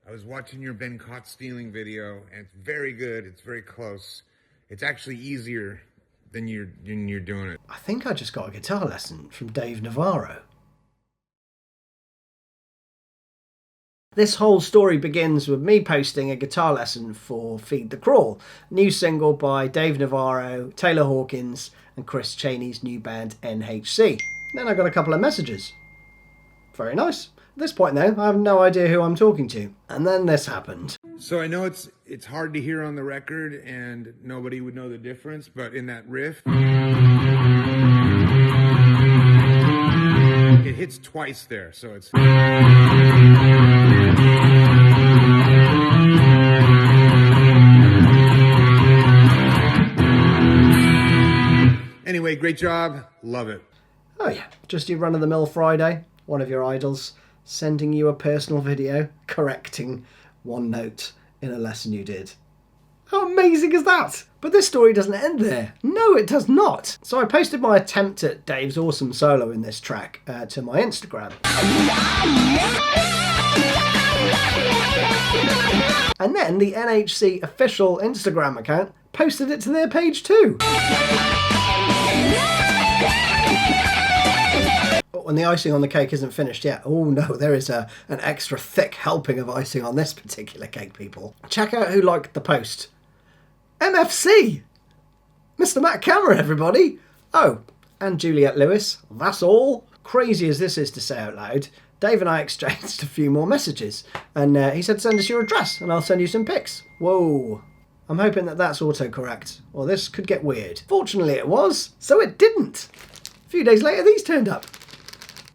I was watching your been caught stealing video, and it's very good. It's very close. It's actually easier than you're doing it. I think I just got a guitar lesson from Dave Navarro. This whole story begins with me posting a guitar lesson for Feed the Crawl, new single by Dave Navarro, Taylor Hawkins and Chris Cheney's new band NHC. Then I got a couple of messages. Very nice. At this point though, I have no idea who I'm talking to. And then this happened. So I know it's hard to hear on the record and nobody would know the difference, but in that riff, it hits twice there, so it's... Anyway, great job. Love it. Oh yeah, just your run-of-the-mill Friday. One of your idols sending you a personal video correcting one note in a lesson you did. How amazing is that? But this story doesn't end there. No, it does not. So I posted my attempt at Dave's awesome solo in this track to my Instagram. And then the NHC official Instagram account posted it to their page too. And the icing on the cake isn't finished yet. Oh no, there is an extra thick helping of icing on this particular cake, people. Check out who liked the post. MFC! Mr. Matt Cameron, everybody! Oh, and Juliet Lewis. That's all. Crazy as this is to say out loud, Dave and I exchanged a few more messages. And he said, send us your address and I'll send you some pics. Whoa. I'm hoping that that's autocorrect, or this could get weird. Fortunately it was, so it didn't. A few days later, these turned up.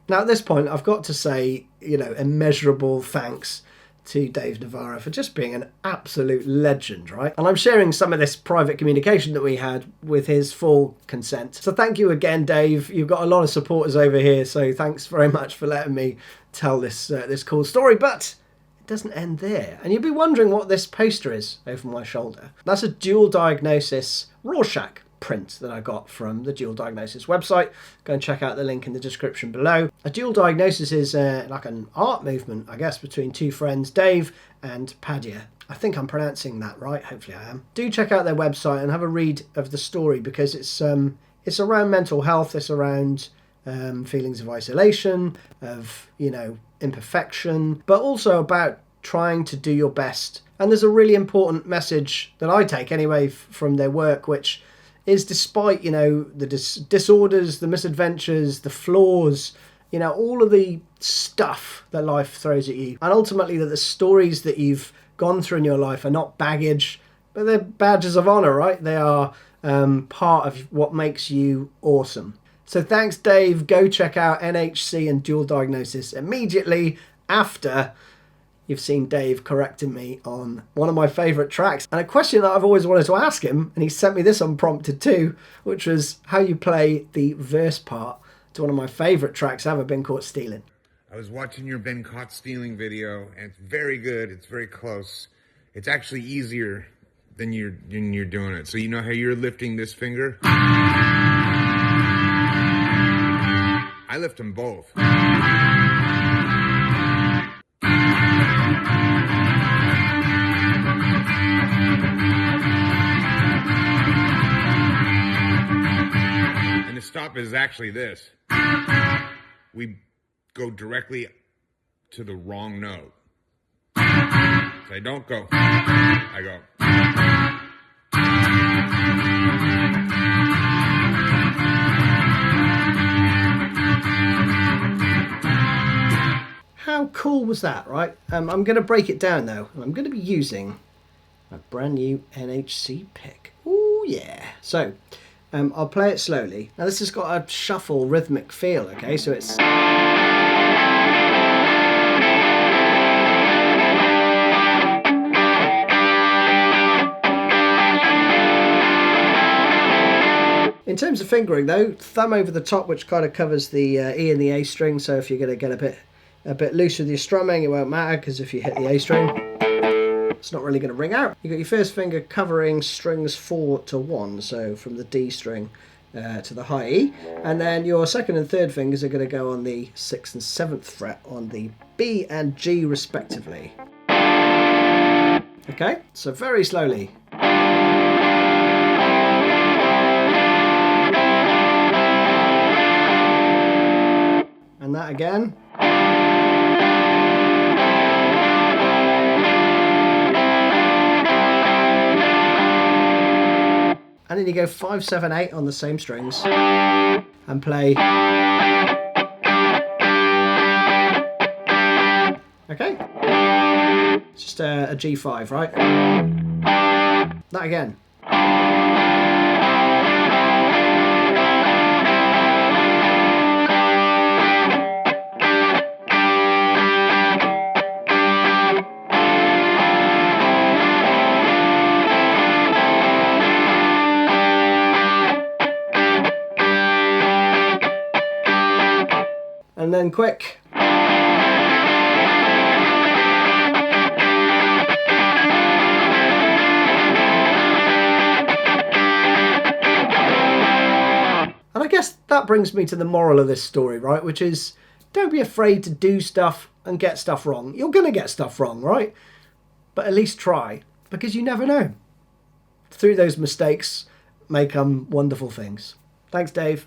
Now at this point, I've got to say, immeasurable thanks to Dave Navarro for just being an absolute legend, right? And I'm sharing some of this private communication that we had with his full consent. So thank you again, Dave. You've got a lot of supporters over here, so thanks very much for letting me tell this cool story. But it doesn't end there. And you'll be wondering what this poster is over my shoulder. That's a dual diagnosis Rorschach print that I got from the Dual Diagnosis website. Go and check out the link in the description below. A dual diagnosis is like an art movement, I guess, between two friends, Dave and Padya. I think I'm pronouncing that right. Hopefully I am. Do check out their website and have a read of the story, because it's around mental health. It's around feelings of isolation, of imperfection, but also about trying to do your best. And there's a really important message that I take anyway from their work, which is despite, the disorders, the misadventures, the flaws, all of the stuff that life throws at you. And ultimately that the stories that you've gone through in your life are not baggage, but they're badges of honour, right? They are part of what makes you awesome. So thanks, Dave. Go check out NHC and Dual Diagnosis immediately after you've seen Dave correcting me on one of my favourite tracks. And a question that I've always wanted to ask him, and he sent me this unprompted too, which was how you play the verse part to one of my favourite tracks ever, Been Caught Stealing. I was watching your been caught stealing video, and it's very good. It's very close. It's actually easier than you're doing it. So you know how you're lifting this finger? I lift them both. The stop is actually this. We go directly to the wrong note. So I don't go. I go. How cool was that, right? I'm going to break it down though, and I'm going to be using a brand new NHC pick. Ooh yeah. So I'll play it slowly. Now this has got a shuffle rhythmic feel, okay? So it's... In terms of fingering though, thumb over the top, which kind of covers the E and the A string. So if you're going to get a bit loose with your strumming, it won't matter, because if you hit the A string, it's not really going to ring out. You've got your first finger covering strings 4 to 1, so from the D string to the high E, and then your second and third fingers are going to go on the 6th and 7th fret on the B and G respectively. Okay, so very slowly. And that again. And then you go 5, 7, 8 on the same strings and play. Okay, it's just a G5, right? That again. And then quick. And I guess that brings me to the moral of this story, right? Which is, don't be afraid to do stuff and get stuff wrong. You're going to get stuff wrong, right? But at least try, because you never know. Through those mistakes may come wonderful things. Thanks, Dave.